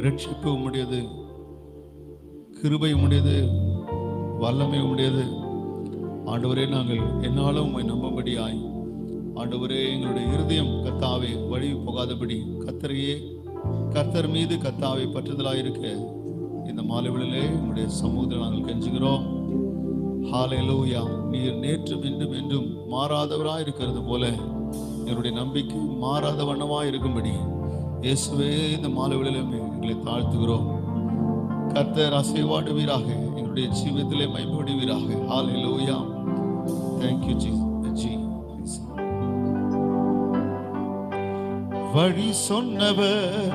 ரட்சிப்பு உம்முடையது, கிருபை உம்முடையது, வல்லமை உம்முடையது. ஆண்டவரே, நாங்கள் என்னாலும் உம்மை நம்பும்படியாய் ஆண்டவரே எங்களுடைய இருதயம் கர்த்தாவே வழி போகாதபடி கர்த்தர் மீது கர்த்தாவே பற்றுதலாயிருக்க இந்த மாலைகளிலே உங்களுடைய சமூகத்தில் நாங்கள் கெஞ்சுகிறோம். ஹல்லேலூயா. நீர் நேற்றும் இன்றும் என்றும் மாறாதவராய் இருக்கிறது போல எங்களுடைய நம்பிக்கை மாறாத வண்ணமாய் இருக்கும்படி இயேசுவே இந்த மாலைகளிலே எங்களை தாழ்த்துகிறோம். கர்த்தர் அசைவாடுவீராக, எங்களுடைய ஜீவிதத்திலே மகிமைப்படுவீராக. ஹல்லேலூயா. Thank you Jesus. வழி சொன்னவர்,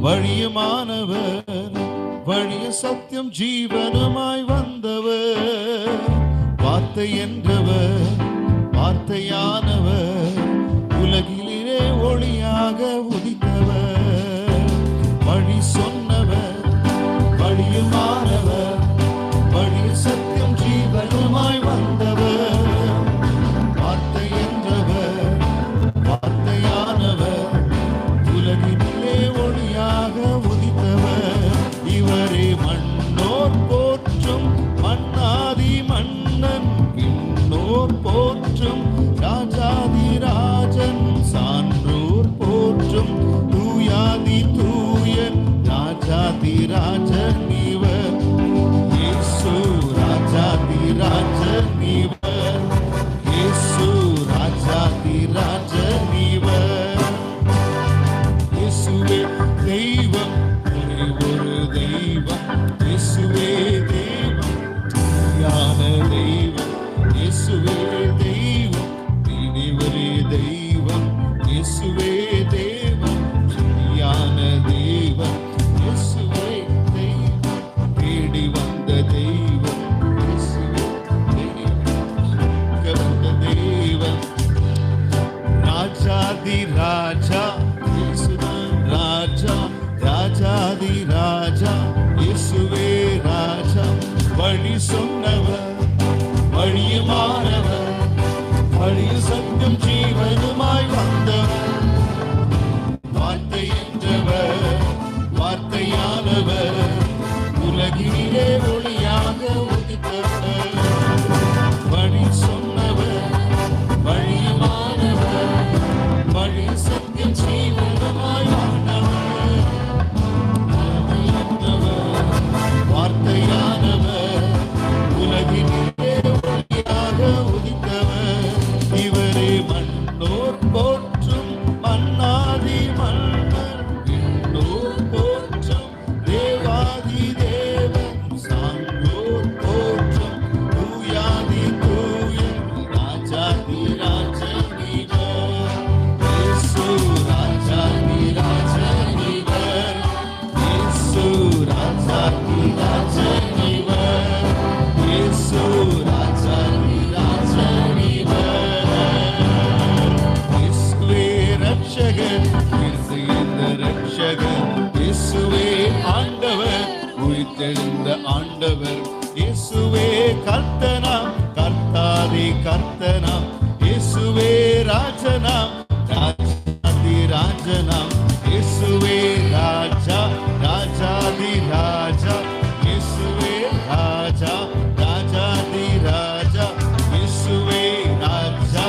வழியுமானவர், வழிய சத்தியம் ஜீவனுமாய் வந்தவர், வார்த்தை என்றவர், வார்த்தையானவர், உலகிலே ஒளியாக உதித்தவர். வழி சொன்னவர், வழியுமானவர், வழிய சத்தியம் ஜீவனுமாய் வந்தவர், வார்த்தை என்றவர், வார்த்தையானவர், உலகிலே ஒளியாக உதித்தவர். இவரே மண்ணோர் போற்றும் மன்னாதி மன்னன், விண்ணோர் போற்றும் ராஜாதி ராஜன், சான்றோர் போற்றும் தூயாதி தூயன், ராஜாதி ராஜன் இவர். இயேசு ராஜாதி ராஜன் இவர். இயேசு ராஜாதி ராஜன் இவர். இயேசுவே தெய்வம், ஒரே ஒரு தெய்வம். இயேசுவே தெய்வம், ஞான தெய்வம். இயேசுவே தெய்வம், நீதிவரே தெய்வம். இயேசுவே தெய்வம், ஞான தெய்வம். இயேசுவே தெய்வம், தேடி வந்த தெய்வம். இயேசுவே தெய்வம், வந்த தெய்வம். ராஜாதி ராஜா ராஜா, ராஜாதி ராஜா, இயேசுவே ராஜா. வழி சொன்னவர், வழியுமானவர், வழிய சத்தியம் ஜீவனுமாய் வந்தவர், வார்த்தை என்றவர், வார்த்தையானவர், உலகிலே ஒளியாக உதித்தவர். வழி சொன்னவர், வழியுமானவர், வழிய சத்தியம் ஜீவனுமாய் வந்தவர், வார்த்தையானவர், உலகிலே ஒளியாக உதித்தவர். இவரே மண்ணோர் போற்றும் மன்னாதி மன்னர், விண்ணோர் போற்றும் தேவாதி தேவன், சான்றோர் போற்றும் தூயாதி தூயன், ராஜாதி ராஜன் இவர். இயேசு ராஜாதி ராஜன் இவர். இயேசு ராஜாதி ராஜன் இவர். இயேசு ராஜாதி ராஜன் இவர். இயேசுவே ரட்சகர், இயேசு இந்த ரட்சகர். இயேசுவே ஆண்டவர், உயிர்த்தெழுந்த ஆண்டவர். இயேசுவே கர்த்தனாம், கர்த்தாதி கர்த்தனாம். இயேசுவே ராஜனாம், ராஜாதி ராஜனாம். இயேசுவே ராஜா, ராஜாதி ராஜா. இயேசுவே ராஜா, ராஜாதி ராஜா. இயேசுவே ராஜா,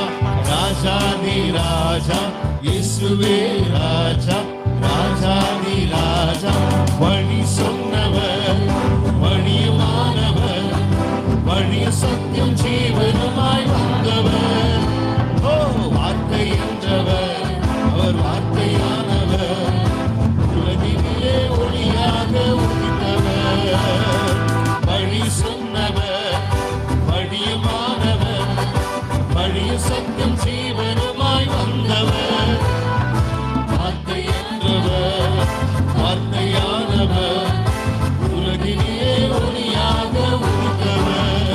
ராஜாதி ராஜா. இயேசுவே ராஜா, ராஜாதி ராஜா. வழி சொன்னவர், வழியுமானவர், வழிய சத்தியம் ஜீவனுமாய் வந்தவர். ஓ, வார்த்தை என்றவர், அவர் வார்த்தையானவர், உலகிலே ஒளியாக உதித்தவர். வழி சொன்னவர், வழியுமானவர், வழிய சத்தியம் ஜீவனுமாய் வந்தவர். வார்த்தை என்றவர், வார்த்தையானவர், உலகிலே ஒளியாக உதித்தவர்.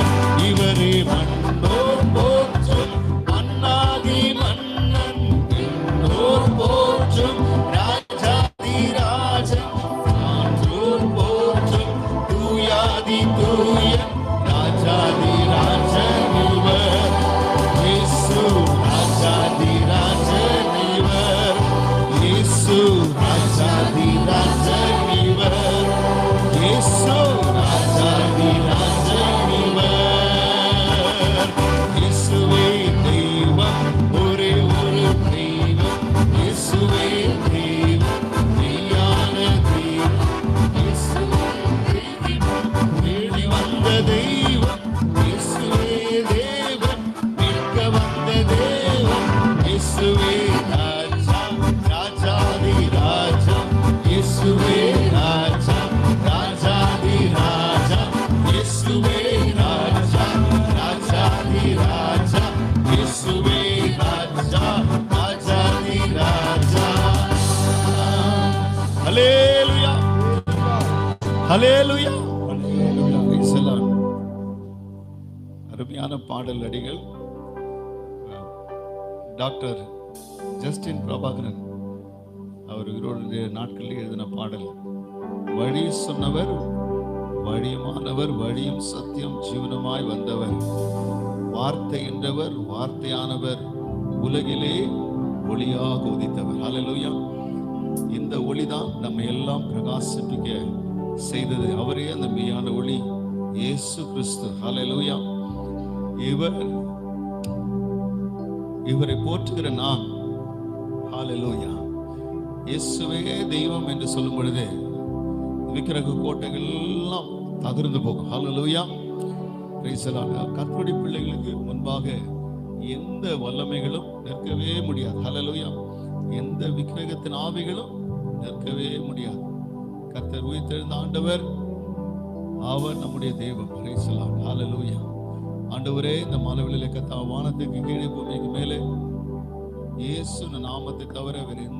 இவரே மண்ணோர் போற்றும் மன்னாதி மன்னன், விண்ணோர் போற்றும் ராஜாதி ராஜன், சான்றோர் போற்றும் தூயாதி தூயன், ஹல்லேலூயா. Praise the Lord. அருமையான பாடல் அடிகள். டாக்டர் ஜஸ்டின் பிரபாகரன் அவர் இவருடைய நாட்களில் எழுதின பாடல். வழி சொன்னவர், வழியுமானவர், வழியும் சத்தியம் ஜீவனமாய் வந்தவர், வார்த்தை என்றவர், வார்த்தையானவர், உலகிலே ஒளியாக உதித்தவர். ஹல்லேலூயா. இந்த ஒளிதான் நம்ம எல்லாம் பிரகாசிப்பிக்க செய்தது. அவரே அந்த மெய்யான ஒளி, இயேசு கிறிஸ்து. ஹல்லேலூயா. இவரை போற்றுகிற நாம், ஹல்லேலூயா, இயேசுவே தெய்வம் என்று சொல்லும் பொழுது விக்கிரக கோட்டைகள் எல்லாம் தகர்ந்து போகும். ஹல்லேலூயா. Praise the Lord. கர்த்தருடைய பிள்ளைகளுக்கு முன்பாக எந்த வல்லமைகளும் நிற்கவே முடியாது. ஹல்லேலூயா. எந்த விக்கிரகத்தின் ஆவிகளும் நிற்கவே முடியாது. கர்த்தர் உயிர்த்தெழுந்த ஆண்டவர், அவர் நம்முடைய தெய்வம். Praise the Lord. ஹல்லேலூயா. ஆண்டவரே, இந்த மலைவெளியிலே கர்த்தா, வானத்துக்கு கீழே பூமிக்கு மேலே இயேசு நாமத்தை தவிர வேறு எந்த